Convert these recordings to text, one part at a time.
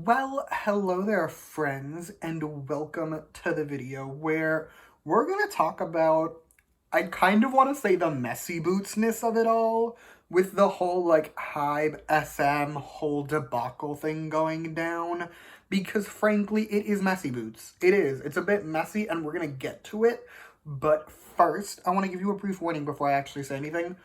Well, hello there, friends, and welcome to the video where we're going to talk about, I kind of want to say the messy bootsness of it all, with the whole, HYBE SM whole debacle thing going down, because frankly, it is messy boots. It is. It's a bit messy, and we're going to get to it, but first, I want to give you a brief warning before I actually say anything.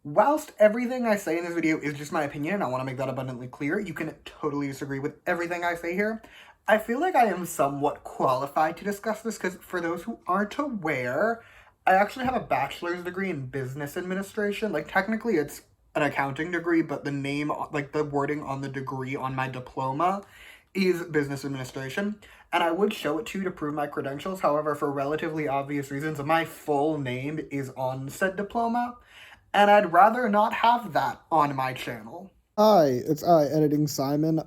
Whilst everything I say in this video is just my opinion, and I want to make that abundantly clear, you can totally disagree with everything I say here. I feel like I am somewhat qualified to discuss this because for those who aren't aware, I actually have a bachelor's degree in business administration. Like, technically it's an accounting degree, but the name, like the wording on the degree on my diploma is business administration. And I would show it to you to prove my credentials. However, for relatively obvious reasons, my full name is on said diploma, and I'd rather not have that on my channel. Hi, it's I, Editing Simon.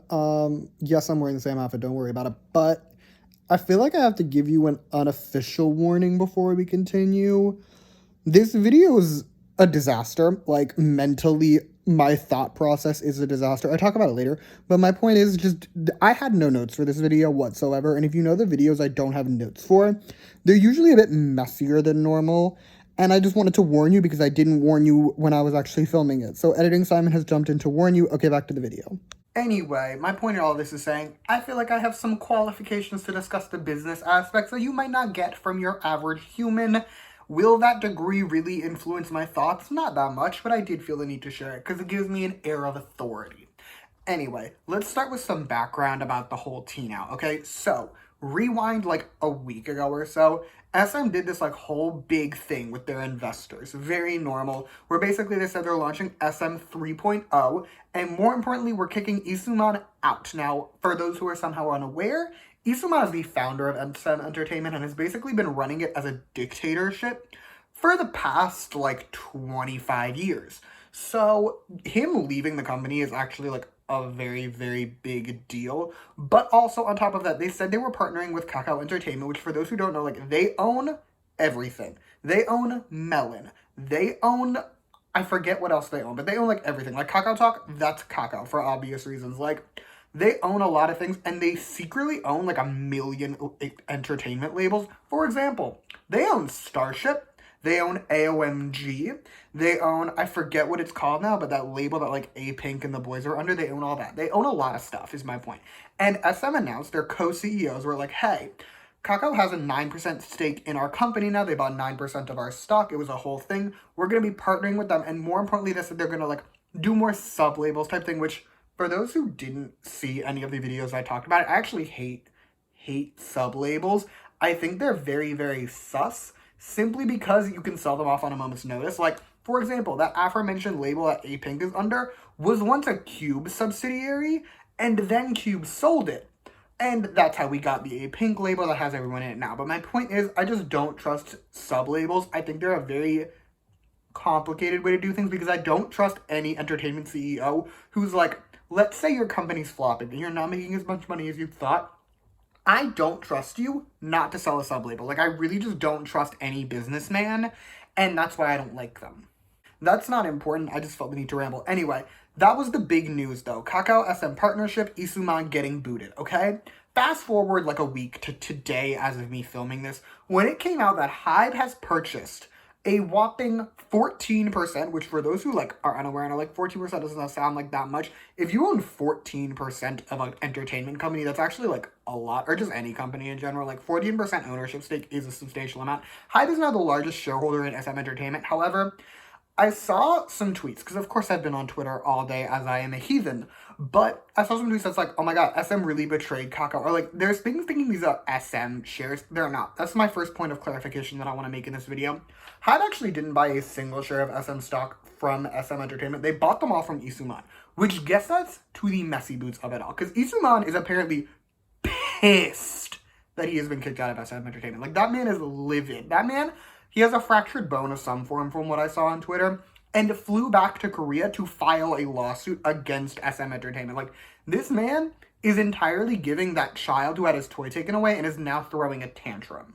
Yes, I'm wearing the same outfit, don't worry about it. But I feel like I have to give you an unofficial warning before we continue. This video is a disaster. Like, mentally, my thought process is a disaster. I talk about it later, but my point is just, I had no notes for this video whatsoever, and if you know the videos I don't have notes for, they're usually a bit messier than normal. And I just wanted to warn you because I didn't warn you when I was actually filming it. So Editing Simon has jumped in to warn you. Okay, back to the video. Anyway, my point in all this is saying, I feel like I have some qualifications to discuss the business aspects that you might not get from your average human. Will that degree really influence my thoughts? Not that much, but I did feel the need to share it because it gives me an air of authority. Anyway, let's start with some background about the whole tea now, okay? So, rewind like a week ago or so, SM did this whole big thing with their investors, very normal, where basically they said they're launching SM 3.0, and more importantly, we're kicking Isuman out. Now, for those who are somehow unaware, Isuman is the founder of SM Entertainment and has basically been running it as a dictatorship for the past 25 years. So him leaving the company is actually a very, very big deal. But also on top of that, they said they were partnering with Kakao Entertainment, which for those who don't know, they own everything. They own Melon. They own, I forget what else they own, but they own everything. Like Kakao Talk, that's Kakao for obvious reasons. They own a lot of things, and they secretly own a million entertainment labels. For example, they own Starship. They own AOMG. They own, I forget what it's called now, but that label that A Pink and the boys are under, they own all that. They own a lot of stuff, is my point. And SM announced, their co-CEOs were like, hey, Kakao has a 9% stake in our company now. They bought 9% of our stock. It was a whole thing. We're going to be partnering with them. And more importantly, they said they're going to do more sub-labels type thing, which for those who didn't see any of the videos I talked about, I actually hate sub-labels. I think they're very, very sus, simply because you can sell them off on a moment's notice. For example, that aforementioned label that A Pink is under was once a Cube subsidiary, and then Cube sold it. And that's how we got the A Pink label that has everyone in it now. But my point is, I just don't trust sub-labels. I think they're a very complicated way to do things because I don't trust any entertainment CEO who's let's say your company's flopping and you're not making as much money as you thought. I don't trust you not to sell a sub-label. I really just don't trust any businessman, and that's why I don't like them. That's not important, I just felt the need to ramble. Anyway, that was the big news though. Kakao SM partnership, Isuman getting booted, okay? Fast forward a week to today as of me filming this, when it came out that HYBE has purchased a whopping 14%, which for those who are unaware and are 14% doesn't sound like that much. If you own 14% of an entertainment company, that's actually a lot, or just any company in general. 14% ownership stake is a substantial amount. HYBE is now the largest shareholder in SM Entertainment. However, I saw some tweets, because of course I've been on Twitter all day as I am a heathen, but I saw some tweets that's oh my god, SM really betrayed Kakao, or there's things thinking these are SM shares. They're not. That's my first point of clarification that I want to make in this video. HYBE actually didn't buy a single share of SM stock from SM Entertainment. They bought them all from Isuman, which gets us to the messy boots of it all, because Isuman is apparently pissed that he has been kicked out of SM Entertainment. That man is livid. That man, he has a fractured bone of some form from what I saw on Twitter, and flew back to Korea to file a lawsuit against SM Entertainment. This man is entirely giving that child who had his toy taken away and is now throwing a tantrum.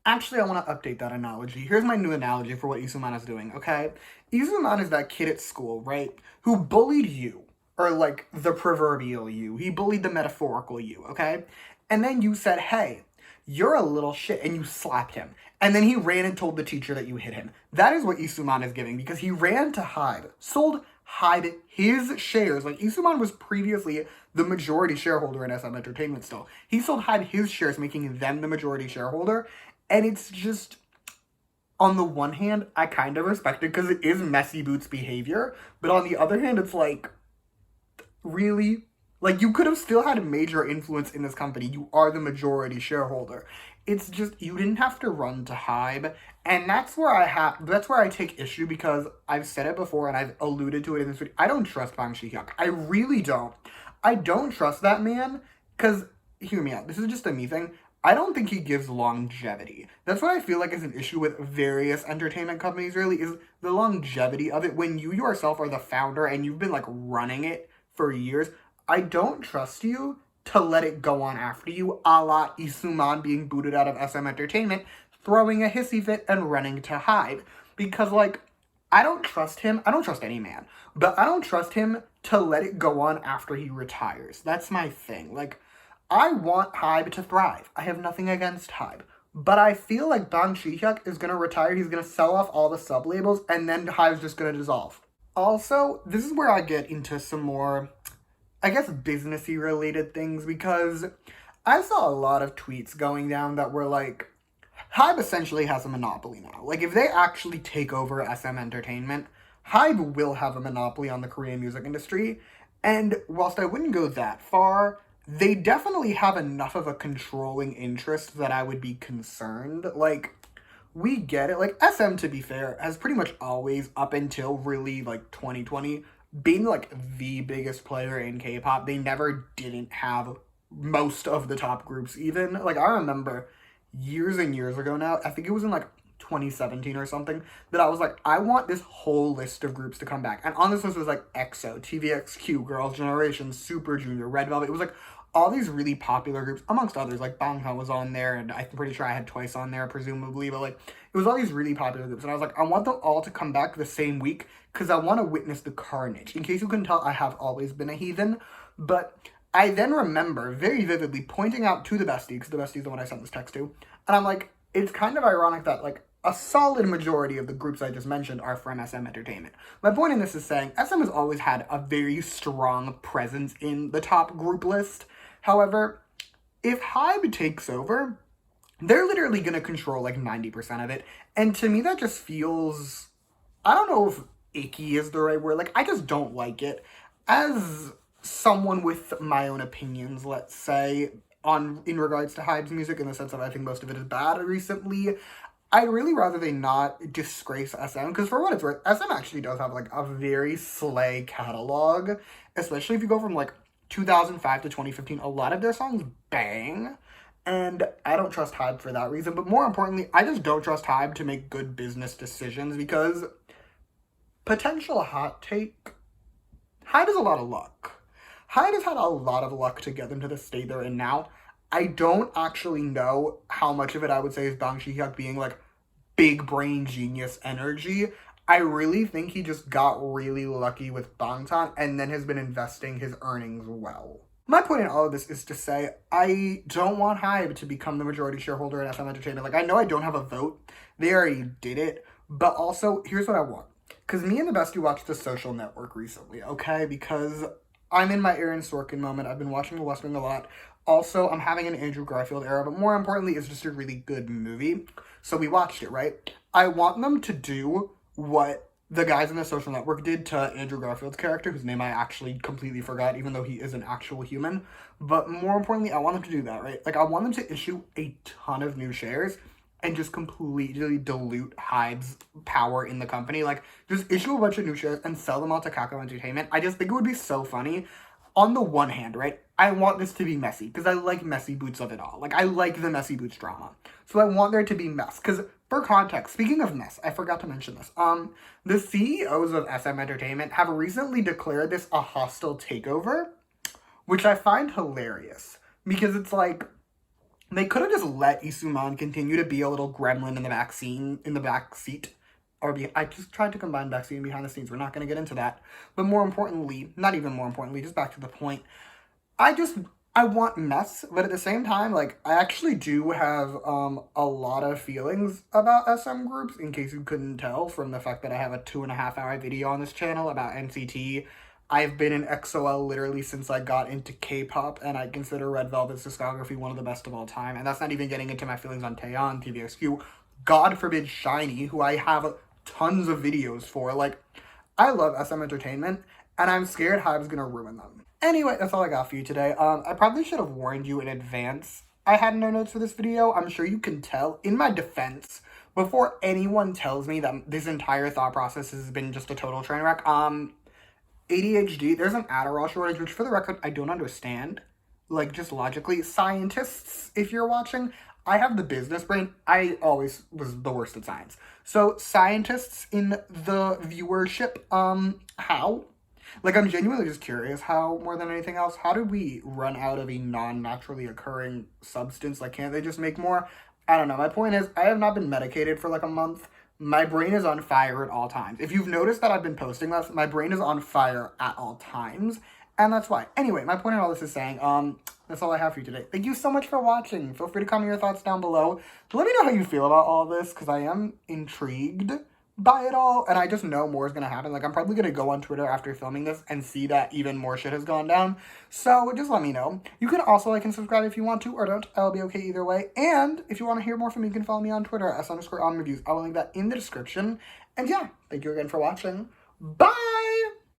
Actually, I want to update that analogy. Here's my new analogy for what Isuman is doing, okay? Isuman is that kid at school, right, who bullied you, or like the proverbial you. He bullied the metaphorical you, okay? And then you said, hey, you're a little shit, and you slapped him. And then he ran and told the teacher that you hit him. That is what Isuman is giving, because he ran to HYBE, sold HYBE his shares. Like, Isuman was previously the majority shareholder in SM Entertainment still. He sold HYBE his shares, making them the majority shareholder. And it's just, on the one hand, I kind of respect it because it is messy boots behavior. But on the other hand, it's like, really? Like, you could have still had a major influence in this company. You are the majority shareholder. It's just, you didn't have to run to HYBE. And that's where I take issue, because I've said it before and I've alluded to it in this video. I don't trust Bang Shi-hyuk. I really don't. I don't trust that man, because, hear me out, this is just a me thing. I don't think he gives longevity. That's what I feel like is an issue with various entertainment companies, really, is the longevity of it. When you yourself are the founder and you've been, like, running it for years, I don't trust you to let it go on after you, a la Isuman being booted out of SM Entertainment, throwing a hissy fit, and running to HYBE. Because, like, I don't trust him. I don't trust any man. But I don't trust him to let it go on after he retires. That's my thing. Like, I want HYBE to thrive. I have nothing against HYBE. But I feel like Bang Shi-hyuk is going to retire. He's going to sell off all the sub-labels, and then HYBE's just going to dissolve. Also, this is where I get into some more, I guess, businessy related things, because I saw a lot of tweets going down that were like, HYBE essentially has a monopoly now. Like, if they actually take over SM Entertainment, HYBE will have a monopoly on the Korean music industry. And whilst I wouldn't go that far, they definitely have enough of a controlling interest that I would be concerned. Like, we get it. Like, SM, to be fair, has pretty much always, up until really, like, 2020, been, like, the biggest player in K-pop. They never didn't have most of the top groups, even. Like, I remember years and years ago now, I think it was in, like, 2017 or something, that I was like, I want this whole list of groups to come back. And on this list was, like, EXO, TVXQ, Girls' Generation, Super Junior, Red Velvet. It was, like, all these really popular groups, amongst others, like Bangtan was on there, and I'm pretty sure I had Twice on there, presumably, but, like, it was all these really popular groups, and I was like, I want them all to come back the same week, because I want to witness the carnage. In case you couldn't tell, I have always been a heathen, but I then remember very vividly pointing out to the bestie, because the bestie is the one I sent this text to, and I'm like, it's kind of ironic that, like, a solid majority of the groups I just mentioned are from SM Entertainment. My point in this is saying SM has always had a very strong presence in the top group list. However, if HYBE takes over, they're literally going to control like 90% of it. And to me, that just feels, I don't know if icky is the right word. Like, I just don't like it. As someone with my own opinions, let's say, in regards to HYBE's music, in the sense that I think most of it is bad recently, I'd really rather they not disgrace SM, because for what it's worth, SM actually does have, like, a very slay catalog, especially if you go from, like, 2005 to 2015, a lot of their songs bang, and I don't trust HYBE for that reason, but more importantly, I just don't trust HYBE to make good business decisions, because, potential hot take, HYBE has a lot of luck. HYBE has had a lot of luck to get them to the state they're in now. I don't actually know how much of it I would say is Bang Shi-hyuk being, like, big brain genius energy. I really think he just got really lucky with Bangtan and then has been investing his earnings well. My point in all of this is to say, I don't want HYBE to become the majority shareholder in SM Entertainment. Like, I know I don't have a vote. They already did it. But also, here's what I want. Because me and the bestie watched The Social Network recently, okay? Because I'm in my Aaron Sorkin moment. I've been watching The West Wing a lot. Also, I'm having an Andrew Garfield era, but more importantly, it's just a really good movie. So we watched it, right? I want them to do what the guys in The Social Network did to Andrew Garfield's character, whose name I actually completely forgot, even though he is an actual human. But more importantly, I want them to do that, right? Like, I want them to issue a ton of new shares and just completely dilute HYBE's power in the company. Like, just issue a bunch of new shares and sell them all to Kakao Entertainment. I just think it would be so funny. On the one hand, right, I want this to be messy, because I like messy boots of it all. Like, I like the messy boots drama. So I want there to be mess, because for context, speaking of mess, I forgot to mention this. The CEOs of SM Entertainment have recently declared this a hostile takeover, which I find hilarious, because it's like, they could have just let Isuman continue to be a little gremlin in the back seat I just tried to combine backseat and behind the scenes. We're not going to get into that. But more importantly, not even more importantly, just back to the point, I just I want mess, but at the same time, like I actually do have a lot of feelings about SM groups. In case you couldn't tell from the fact that I have a 2.5 hour video on this channel about NCT. I've been in EXO-L literally since I got into K-pop, and I consider Red Velvet's discography one of the best of all time. And that's not even getting into my feelings on Taeyeon, TVXQ, God forbid Shiny, who I have tons of videos for. Like, I love SM Entertainment, and I'm scared HYBE's gonna ruin them. Anyway, that's all I got for you today. I probably should have warned you in advance. I had no notes for this video. I'm sure you can tell. In my defense, before anyone tells me that this entire thought process has been just a total train wreck, ADHD, there's an Adderall shortage, which for the record, I don't understand. Like, just logically. Scientists, if you're watching, I have the business brain. I always was the worst at science. So, scientists in the viewership, how? Like, I'm genuinely just curious how, more than anything else, how did we run out of a non-naturally occurring substance? Like, can't they just make more? I don't know. My point is, I have not been medicated for like a month. My brain is on fire at all times. If you've noticed that I've been posting less, my brain is on fire at all times. And that's why. Anyway, my point in all this is saying, that's all I have for you today. Thank you so much for watching. Feel free to comment your thoughts down below. Let me know how you feel about all this, because I am intrigued by it all, and I just know more is gonna happen. Like, I'm probably gonna go on Twitter after filming this and see that even more shit has gone down. So just let me know. You can also like and subscribe if you want to or don't. I'll be okay either way. And if you want to hear more from me, you can follow me on Twitter at s_on_reviews. I will link that in the description. And yeah, thank you again for watching. Bye!